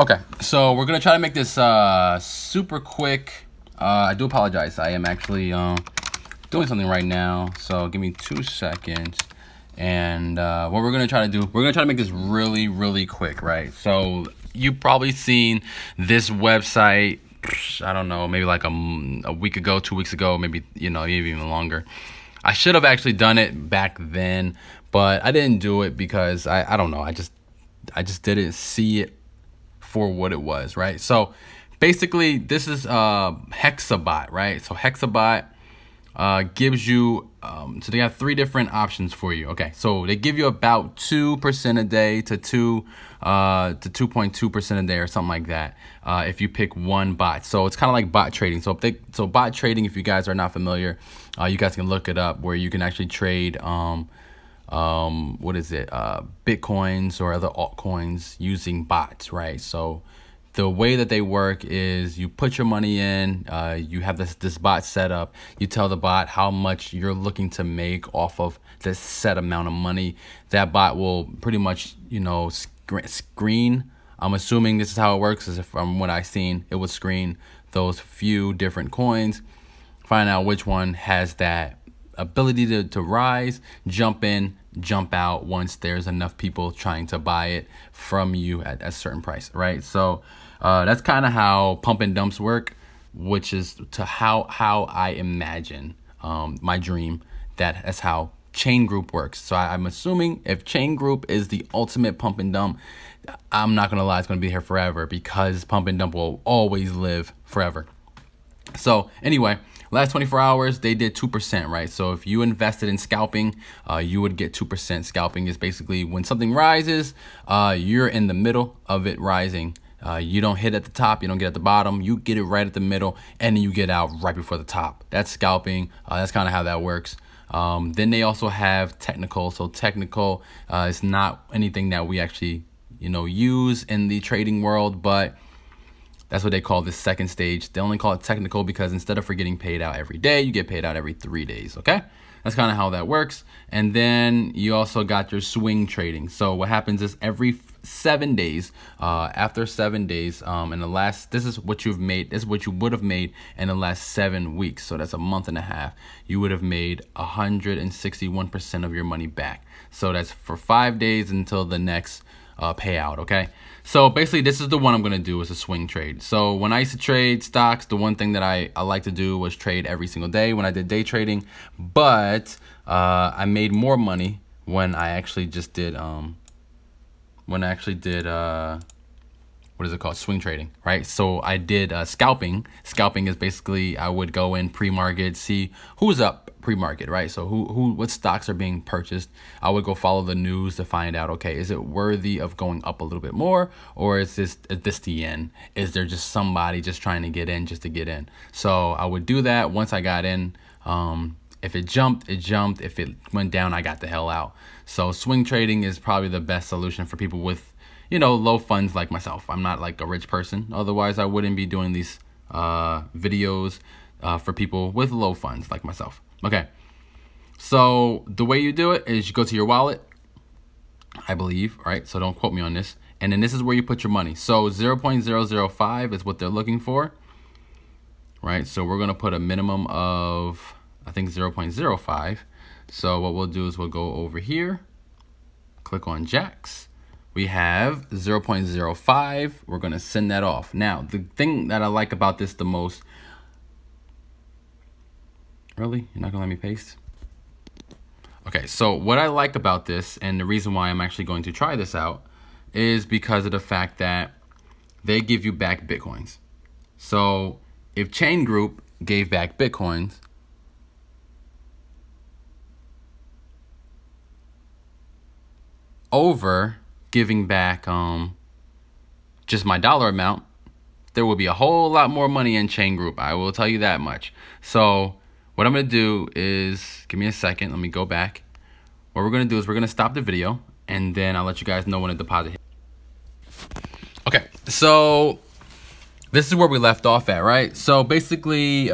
Okay, so we're gonna try to make this super quick. I do apologize. I am actually doing something right now, so give me 2 seconds. And what we're gonna try to do, we're gonna try to make this really, really quick, right? So you've probably seen this website, I don't know, maybe like a week ago, 2 weeks ago, maybe, you know, maybe even longer. I should have actually done it back then, but I didn't do it because I don't know. I just didn't see it for what it was, right? So basically this is HexaBot, right? So HexaBot gives you so they have 3 different options for you. Okay, so they give you about 2% a day to 2.2% a day or something like that if you pick one bot. So it's kind of like bot trading. So bot trading, if you guys are not familiar, you guys can look it up, where you can actually trade what is it, Bitcoins or other altcoins using bots, right? So the way that they work is you put your money in, you have this bot set up, you tell the bot how much you're looking to make off of this set amount of money. That bot will pretty much, you know, screen, I'm assuming this is how it works, is from what I've seen, it would screen those few different coins, find out which one has that ability to rise, jump in, jump out once there's enough people trying to buy it from you at a certain price, right? So that's kind of how pump and dumps work, which is to how I imagine my dream that's how chain group works. So I'm assuming if chain group is the ultimate pump and dump, I'm not gonna lie, it's gonna be here forever, because pump and dump will always live forever. So anyway, last 24 hours, they did 2%, right? So if you invested in scalping, you would get 2%. Scalping is basically when something rises, you're in the middle of it rising. You don't hit at the top, you don't get at the bottom, you get it right at the middle, and then you get out right before the top. That's scalping. That's kind of how that works. Then they also have technical. So technical is not anything that we actually, you know, use in the trading world, but that's what they call this second stage. They only call it technical because instead of getting paid out every day, you get paid out every 3 days, okay? That's kind of how that works. And then you also got your swing trading. So what happens is every 7 days, after 7 days, in the last, this is what you've made, this is what you would have made in the last 7 weeks. So that's a month and a half. You would have made 161% of your money back. So that's for 5 days until the next payout, okay? So basically this is the one I'm gonna do, is a swing trade. So when I used to trade stocks, the one thing that I like to do was trade every single day when I did day trading, but I made more money when I actually just did what is it called, swing trading, right? So I did scalping. Scalping is basically I would go in pre-market, see who's up pre-market, right? So what stocks are being purchased. I would go follow the news to find out, okay, is it worthy of going up a little bit more, or is this the end? Is there just somebody just trying to get in just to get in? So I would do that. Once I got in, if it jumped, it jumped. If it went down, I got the hell out. So swing trading is probably the best solution for people with, you know, low funds like myself. I'm not like a rich person. Otherwise, I wouldn't be doing these videos for people with low funds like myself. Okay, so the way you do it is you go to your wallet, I believe, right? So don't quote me on this. And then this is where you put your money. So 0.005 is what they're looking for, right? So we're gonna put a minimum of, I think, 0.05. So what we'll do is we'll go over here, click on Jacks. We have 0.05. We're gonna send that off. Now, the thing that I like about this the most, really? You're not gonna let me paste? Okay, so what I like about this, and the reason why I'm actually going to try this out, is because of the fact that they give you back Bitcoins. So if Chain Group gave back Bitcoins, over giving back just my dollar amount, there will be a whole lot more money in Chain Group. I will tell you that much. So what I'm gonna do is, give me a second, let me go back. What we're gonna do is we're gonna stop the video, and then I'll let you guys know when a deposit hits. Okay, so this is where we left off at, right? So basically,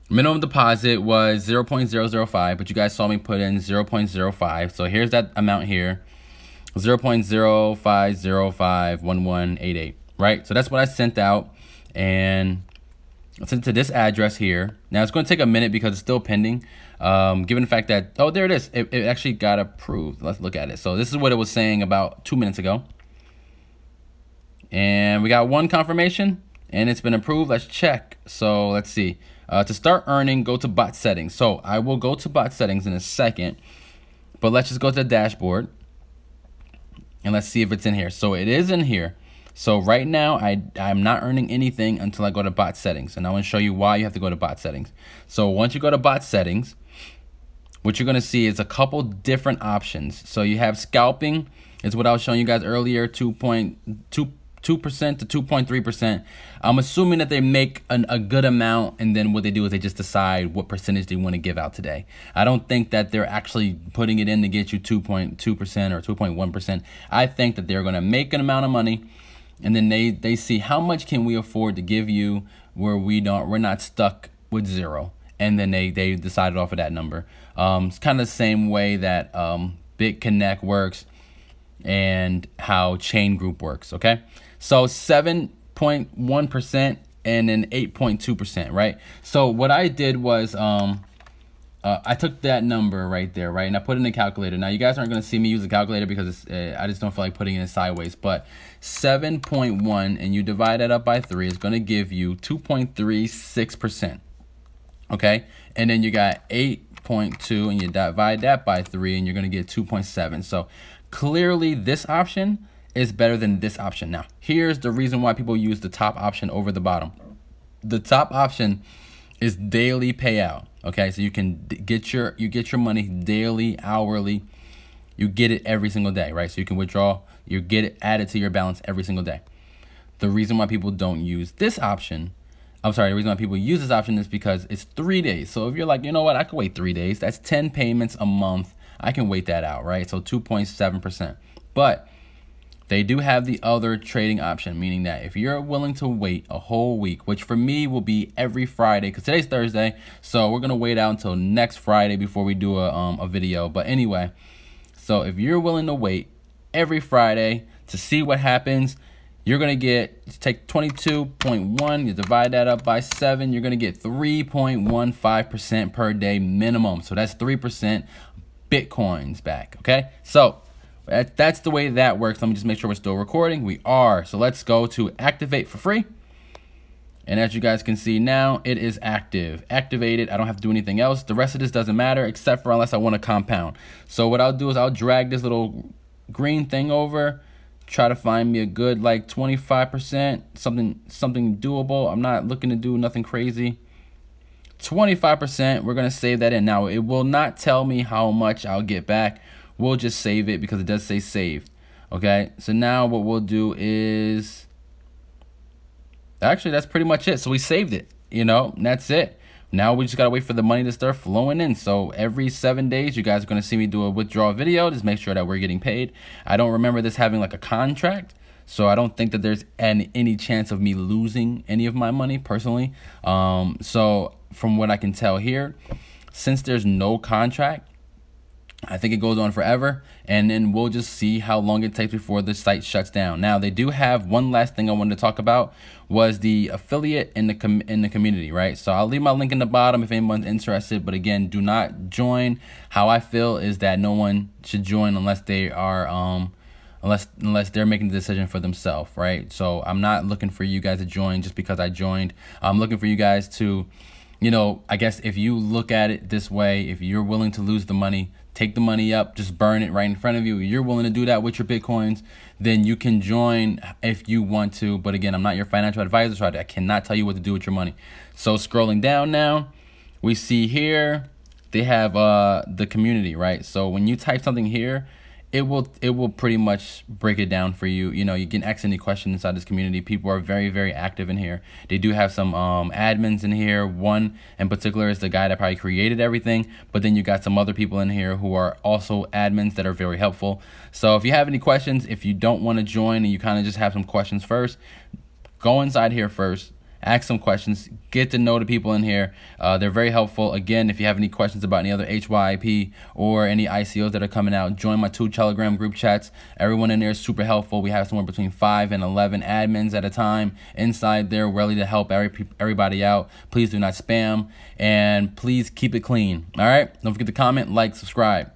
minimum deposit was 0.005, but you guys saw me put in 0.05. So here's that amount here. 0.05051188, right? So that's what I sent out, and I sent it to this address here. Now it's going to take a minute because it's still pending, given the fact that, oh, there it is. It actually got approved. Let's look at it. So this is what it was saying about 2 minutes ago. And we got one confirmation, and it's been approved. Let's check. So let's see. To start earning, go to bot settings. So I will go to bot settings in a second, but let's just go to the dashboard, and let's see if it's in here. So it is in here. So right now, I'm not earning anything until I go to bot settings. And I want to show you why you have to go to bot settings. So once you go to bot settings, what you're going to see is a couple different options. So you have scalping, is what I was showing you guys earlier, 2.2% to 2.3%. I'm assuming that they make a good amount, and then what they do is they just decide what percentage they want to give out today. I don't think that they're actually putting it in to get you 2.2% or 2.1%. I think that they're going to make an amount of money, and then they see how much can we afford to give you where we're not stuck with zero, and then they decided off of that number. It's kind of the same way that BitConnect works and how Chain Group works. Okay, so 7.1% and then 8.2%, right? So what I did was I took that number right there, right, and I put it in the calculator. Now you guys aren't going to see me use the calculator because I just don't feel like putting it in sideways, but 7.1 and you divide that up by 3 is going to give you 2.36%. Okay, and then you got 8.2 and you divide that by 3 and you're going to get 2.7. So clearly this option is better than this option. Now here's the reason why people use the top option over the bottom. The top option is daily payout. Okay, so you can get your money daily, hourly. You get it every single day, right? So you can withdraw, you get it added to your balance every single day. The reason why people don't use this option, the reason why people use this option is because it's 3 days. So if you're like, you know what, I can wait 3 days. That's 10 payments a month. I can wait that out, right? So 2.7%. But they do have the other trading option, meaning that if you're willing to wait a whole week, which for me will be every Friday, because today's Thursday, so we're going to wait out until next Friday before we do a video. But anyway, so if you're willing to wait every Friday to see what happens, you're going to take 22.1, you divide that up by 7, you're going to get 3.15% per day minimum. So that's 3% Bitcoins back, okay? So that's the way that works. Let me just make sure we're still recording. We are. So let's go to activate for free. And as you guys can see now, it is activated. I don't have to do anything else. The rest of this doesn't matter except for unless I want to compound. So what I'll do is I'll drag this little green thing over, try to find me a good like 25%, something doable. I'm not looking to do nothing crazy. 25%, we're going to save that in. Now, it will not tell me how much I'll get back. We'll just save it because it does say saved. Okay, so now what we'll do is, actually, that's pretty much it. So we saved it, and that's it. Now we just got to wait for the money to start flowing in. So every 7 days, you guys are going to see me do a withdrawal video. Just make sure that we're getting paid. I don't remember this having like a contract, so I don't think that there's any chance of me losing any of my money personally. So from what I can tell here, since there's no contract, I think it goes on forever, and then we'll just see how long it takes before the site shuts down. Now, they do have one last thing I wanted to talk about, was the affiliate in the community, right? So I'll leave my link in the bottom if anyone's interested, but again, do not join. How I feel is that no one should join unless they are unless they're making the decision for themselves, right? So I'm not looking for you guys to join just because I joined. I'm looking for you guys to, I guess if you look at it this way, if you're willing to lose the money, take the money up, just burn it right in front of you. You're willing to do that with your Bitcoins, then you can join if you want to. But again, I'm not your financial advisor, so I cannot tell you what to do with your money. So scrolling down now, we see here, they have the community, right? So when you type something here, it will pretty much break it down for you. You can ask any question inside this community. People are very, very active in here. They do have some admins in here. One in particular is the guy that probably created everything, but then you got some other people in here who are also admins that are very helpful. So if you have any questions, if you don't want to join and you kind of just have some questions first, go inside here first ask some questions, get to know the people in here. They're very helpful. Again, if you have any questions about any other HYIP or any ICOs that are coming out, join my 2 Telegram group chats. Everyone in there is super helpful. We have somewhere between 5 and 11 admins at a time inside there, ready to help everybody out. Please do not spam, and please keep it clean. All right, don't forget to comment, like, subscribe.